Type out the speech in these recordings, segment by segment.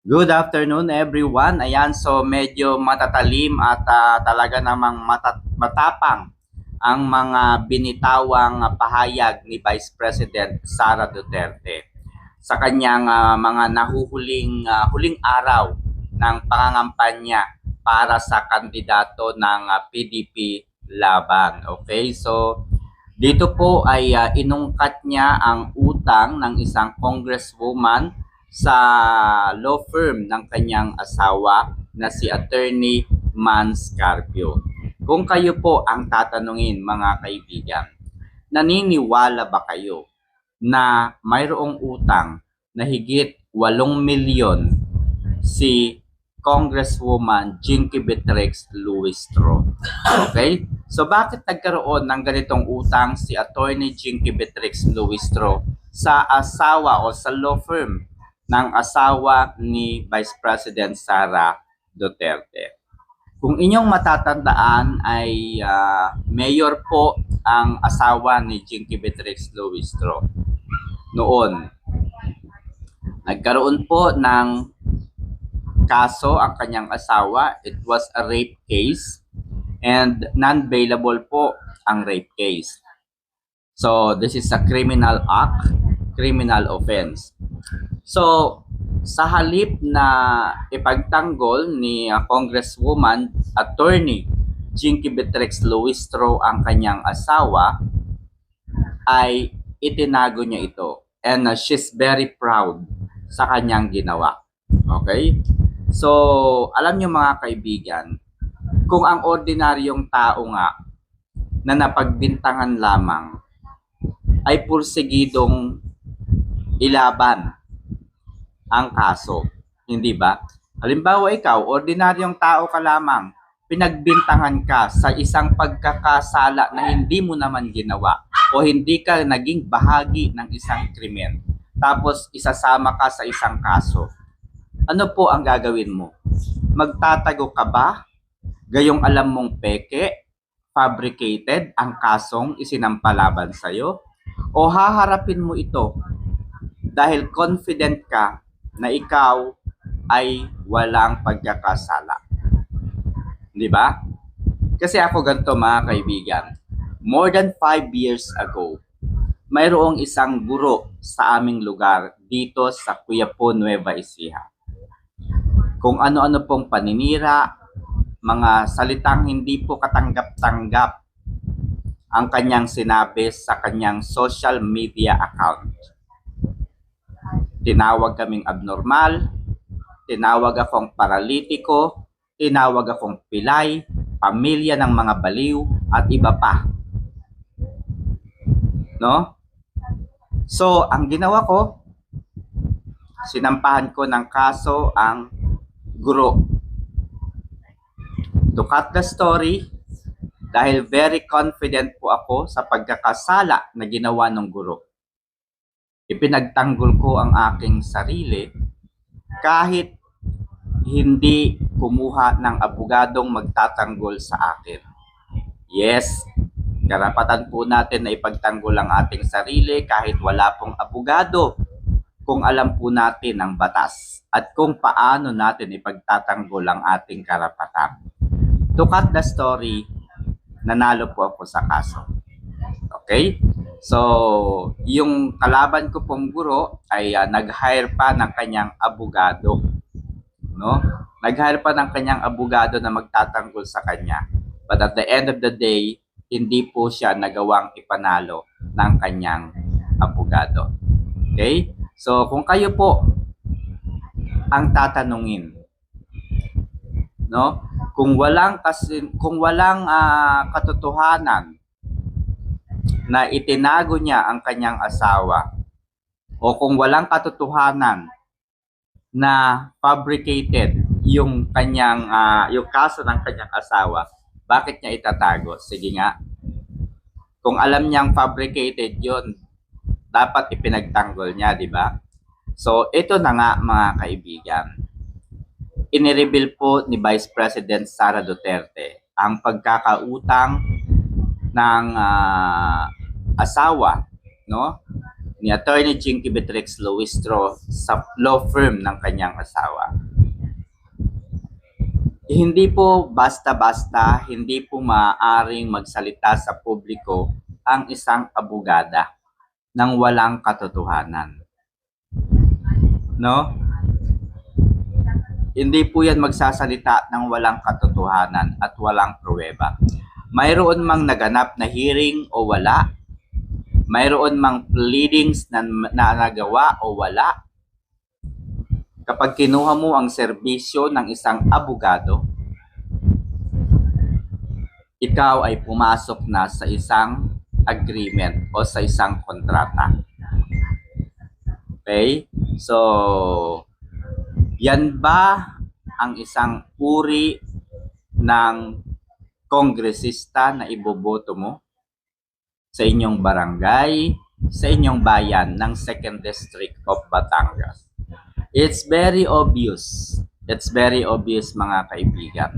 Good afternoon everyone. Ayan, so medyo matatalim at talaga namang matapang ang mga binitawang pahayag ni Vice President Sara Duterte sa kanyang mga huling araw ng pangangampanya para sa kandidato ng PDP Laban. Okay? So dito po ay inungkat niya ang utang ng isang congresswoman sa law firm ng kanyang asawa na si Attorney Mans Carpio. Kung kayo po ang tatanungin mga kaibigan, naniniwala ba kayo na mayroong utang na higit 8 milyon si Congresswoman Jinky Beatrix Luistro? Okay? So bakit nagkaroon ng ganitong utang si Attorney Jinky Beatrix Luistro sa asawa o sa law firm ng asawa ni Vice President Sara Duterte? Kung inyong matatandaan ay mayor po ang asawa ni Jinky Beatrix Luistro. Noon, nagkaroon po ng kaso ang kanyang asawa. It was a rape case and non-bailable po ang rape case. So, this is a criminal act, criminal offense. So, sa halip na ipagtanggol ni Congresswoman Attorney Jinky Beatrix Luistro ang kanyang asawa, ay itinago niya ito. And she's very proud sa kanyang ginawa. Okay? So, alam niyo mga kaibigan, kung ang ordinaryong tao nga na napagbintangan lamang ay pursigidong ilaban ang kaso, hindi ba? Halimbawa ikaw, ordinaryong tao ka lamang, pinagbintangan ka sa isang pagkakasala na hindi mo naman ginawa o hindi ka naging bahagi ng isang krimen. Tapos isasama ka sa isang kaso. Ano po ang gagawin mo? Magtatago ka ba? Gayong alam mong peke, fabricated ang kasong isinampalaban sa'yo? O haharapin mo ito dahil confident ka na ikaw ay walang pagkakasala? Di ba? Kasi ako ganito mga kaibigan, more than 5 years ago, mayroong isang guro sa aming lugar dito sa Quiapo, Nueva Ecija. Kung ano-ano pong paninira, mga salitang hindi po katanggap-tanggap ang kanyang sinabi sa kanyang social media account. Tinawag kaming abnormal, tinawag akong paralitiko, tinawag akong pilay, pamilya ng mga baliw, at iba pa. No? So, ang ginawa ko, sinampahan ko ng kaso ang guro. To cut the story, dahil very confident po ako sa pagkakasala na ginawa ng guro, ipinagtanggol ko ang aking sarili kahit hindi kumuha ng abogadong magtatanggol sa akin. Yes, karapatan po natin na ipagtanggol ang ating sarili kahit wala pong abogado, kung alam po natin ang batas at kung paano natin ipagtatanggol ang ating karapatan. To cut the story, nanalo po ako sa kaso. Okay? So, yung kalaban ko pong guro ay nag-hire pa ng kanyang abogado. No? Nag-hire pa ng kanyang abogado na magtatanggol sa kanya. But at the end of the day, hindi po siya nagawang ipanalo ng kanyang abogado. Okay? So, kung kayo po ang tatanungin, no? Kung walang katotohanan na itinago niya ang kanyang asawa o kung walang katotohanan na fabricated yung kanyang yung kaso ng kanyang asawa, bakit niya itatago? Sige nga. Kung alam niyang fabricated yon, dapat ipinagtanggol niya, di ba? So, ito na nga mga kaibigan. Inireveal po ni Vice President Sara Duterte ang pagkakautang ng asawa, no, ni Attorney Jinky Beatrix Luistro sa law firm ng kanyang asawa. Hindi po basta-basta, hindi po maaaring magsalita sa publiko ang isang abogada ng walang katotohanan. No? Hindi po yan magsasalita ng walang katotohanan at walang pruweba. Mayroon mang naganap na hearing o wala, mayroon mang pleadings na nagawa o wala, kapag kinuha mo ang serbisyo ng isang abogado, ikaw ay pumasok na sa isang agreement o sa isang kontrata. Okay? So, yan ba ang isang uri ng kongresista na iboboto mo sa inyong barangay, sa inyong bayan ng 2nd District of Batangas? It's very obvious. It's very obvious, mga kaibigan.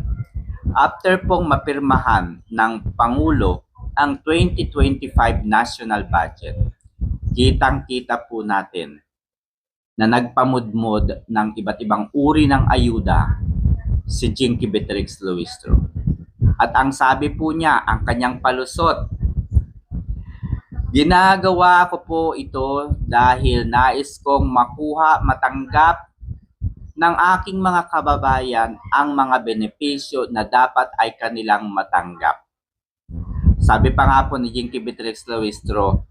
After pong mapirmahan ng Pangulo ang 2025 national budget, kitang-kita po natin na nagpamudmod ng iba't ibang uri ng ayuda si Jinky Beatrix Luistro. At ang sabi po niya, ang kanyang palusot, ginagawa ko po ito dahil nais kong matanggap ng aking mga kababayan ang mga benepisyo na dapat ay kanilang matanggap. Sabi pa nga po ni Jinky Beatrix Luistro,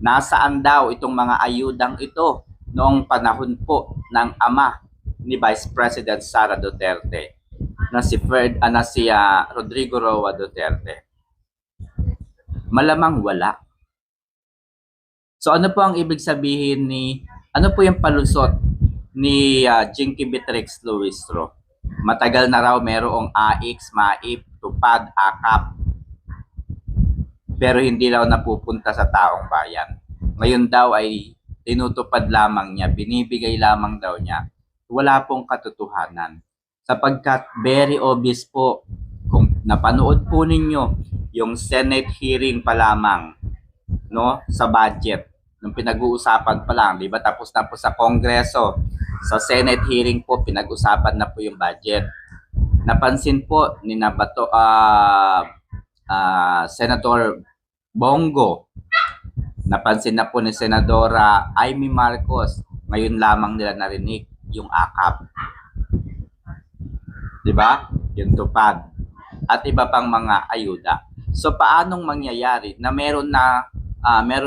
nasaan daw itong mga ayudang ito noong panahon po ng ama ni Vice President Sara Duterte na si Rodrigo Roa Duterte? Malamang wala. So ano po ang ibig sabihin ano po yung palusot ni Jinky Beatrix Luistro? Matagal na raw merong AIX, MAIP, TUPAD, AKAP, pero hindi raw napupunta sa taong bayan. Ngayon daw ay tinutupad lamang niya, binibigay lamang daw niya. Wala pong katotohanan. Sapagkat very obvious po, kung napanood po ninyo yung Senate hearing pa lamang, no, sa budget, nung pinag-uusapan pa lang, di ba, tapos na po sa Kongreso, sa Senate hearing po, pinag-usapan na po yung budget. Napansin po ni Senator Bongo, napansin na po ni Senadora Amy Marcos, ngayon lamang nila narinig yung AKAP. Di ba? Yung TUPAD. At iba pang mga ayuda. So paanong mangyayari na meron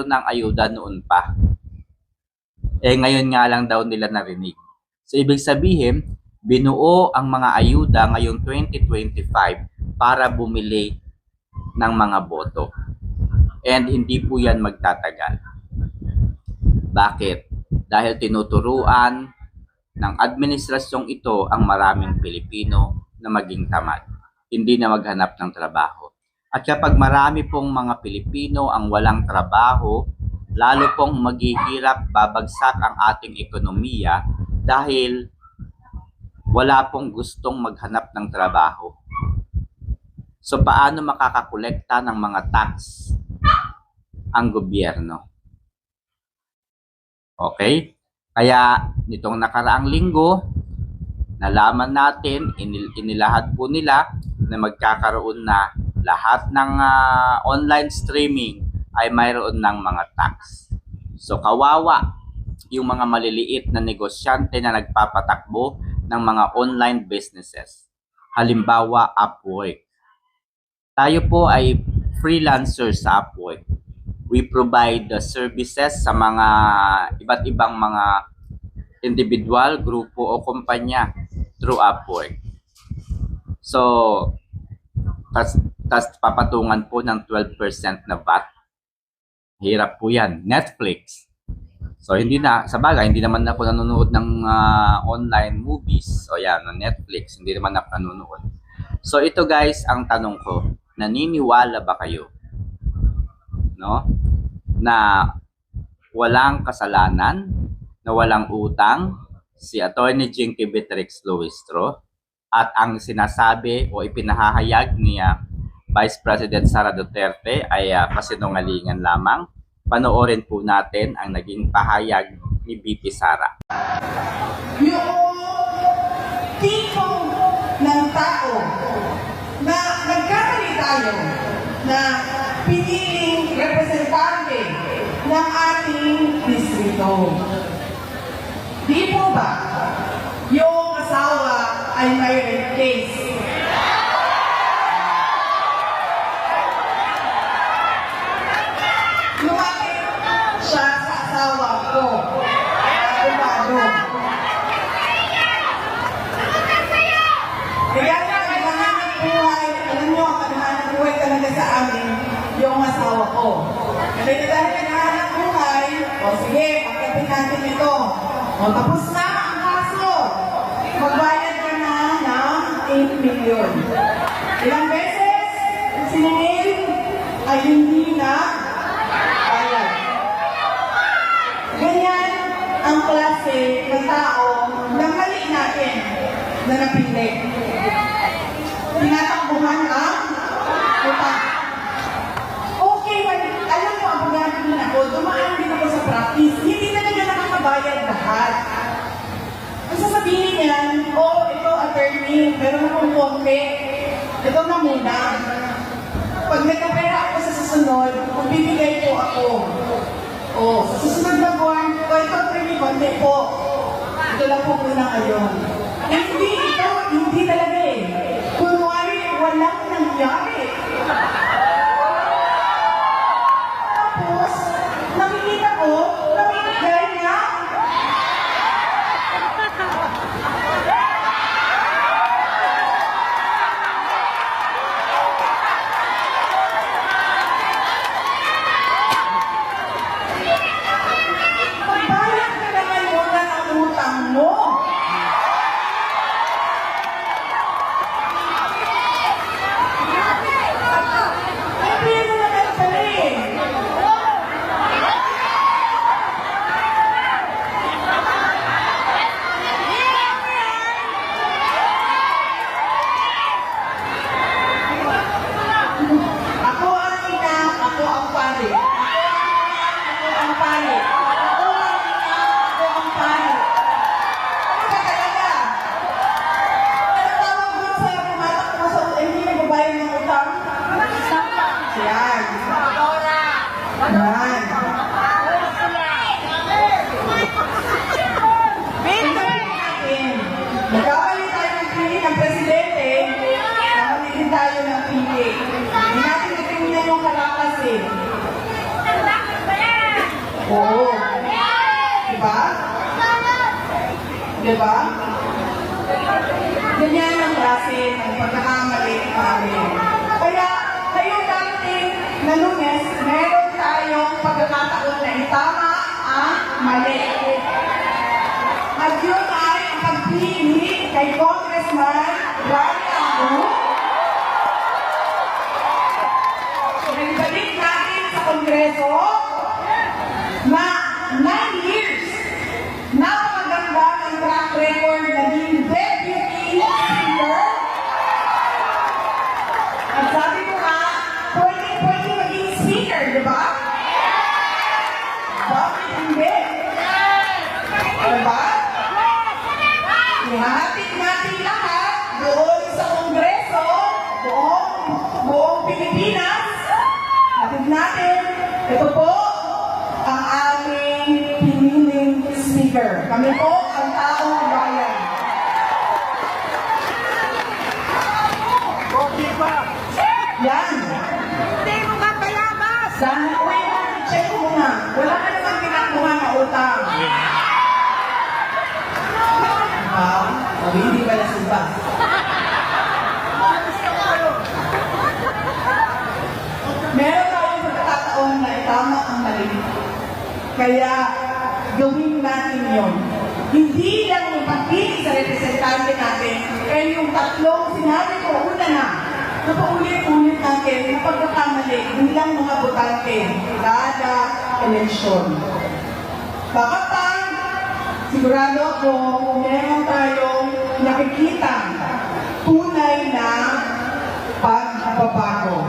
ng ayuda noon pa? Ngayon nga lang daw nila narinig. So ibig sabihin, binuo ang mga ayuda ngayong 2025 para bumili ng mga boto. And hindi po yan magtatagal. Bakit? Dahil tinuturuan ng administrasyong ito ang maraming Pilipino na maging tamad, hindi na maghanap ng trabaho. At kapag marami pong mga Pilipino ang walang trabaho, lalo pong maghihirap, babagsak ang ating ekonomiya dahil wala pong gustong maghanap ng trabaho. So paano makakakolekta ng mga tax ang gobyerno? Okay? Kaya nitong nakaraang linggo, nalaman natin, inilahad po nila na magkakaroon na lahat ng online streaming ay mayroon ng mga tax. So kawawa yung mga maliliit na negosyante na nagpapatakbo ng mga online businesses. Halimbawa, Upwork. Tayo po ay freelancer sa Upwork. We provide the services sa mga iba't ibang mga individual, grupo o kumpanya through Upwork. So, tas papatungan po ng 12% na VAT. Hirap po yan. Netflix. So, sa bagay, hindi naman ako nanonood ng online movies. So, yan, Netflix. Hindi naman ako nanonood. So, ito guys, ang tanong ko. Naniniwala ba kayo, no, na walang kasalanan, na walang utang si Attorney Jinky Beatrix Luistro at ang sinasabi o ipinahahayag niya Vice President Sara Duterte ay kasinungalingan lamang? Panoorin po natin ang naging pahayag ni VP Sara. Yung tipong ng tao na nagkamali tayo na piniling representante ng ating distrito. Di po ba yung asawa ay may rape case? Lumapit siya sa asawa ko. Abogado. Kaya nga, naghahanap buhay, alam nyo, naghahanap buhay talaga sa amin yung asawa ko. Kasi dahil naghahanap buhay, o sige, pagkapit natin ito. O tapos na ang kaso. Magbayad ka na ng 8 million. Ilang beses, siningil ay hindi na bayad. Ganyan ang klase ng tao na mali natin na napili. Tinatakbuhan ang utang. Okay, alam mo, abogado din ako, dumaan din ako sa practice, hindi talaga nakakabayad lahat. Ang sasabihin niyan, oh, ito attorney, meron akong konti, ito na muna. Pag nagkapera ako sa susunod, magbibigay po ako. Oh, sa susunod na buwan, ito attorney, konti po. Ito lang po muna ngayon. Hindi talaga eh. Kunwari, walang nangyari. Tapos, nakikita ko, namimigay niya. Magbayad ka naman muna ang utang mo. Ako ang ina, ako ang pari. Ako ang pari. Ako ang ina, ako ang pari. Ano ba talaga? Tawag mo sa pumatakbo sa hindi nagbabayad ng utang? Yan. Yan. Nagkakali tayo ng pili ng presidente, nakakali din tayo ng pili. Hindi natin natingnan yung kalakas eh. Oo. Diba? Diba? Ganyan ang klase ng pagkakamali namin. Kaya, ngayong darating na Lunes, meron tayong pagkakataon na itama ang mali. At yun ay ang pagpili kay Congressman Rani Abu. Nagbalik natin sa Kongreso na 9 years. Napakaganda ang track record naging deputy speaker. At sabi ko nga, pwede maging speaker, di ba? Bakit hindi? Diba? Ihahatid natin lahat doon sa Kongreso, buong Pilipinas. Hatid natin, ito po ang aming piniling speaker. Kami po ang taong bayan. Yan. Hindi mo ka palabas! Dahil, uy, check mo muna. Wala ka naman kinakuha na utang. Hindi pala sumba. Meron tayong pagkakataon na itama ang mali. Kaya, gawin natin yun. Hindi lang yung pagpili sa representante natin, kaya yung tatlong sinabi ko una na paulit-ulit natin na pagkakamali bilang mga botante kada eleksyon. Bakit pa? Sigurado ako meron tayong nakikita tunay na pagbabago.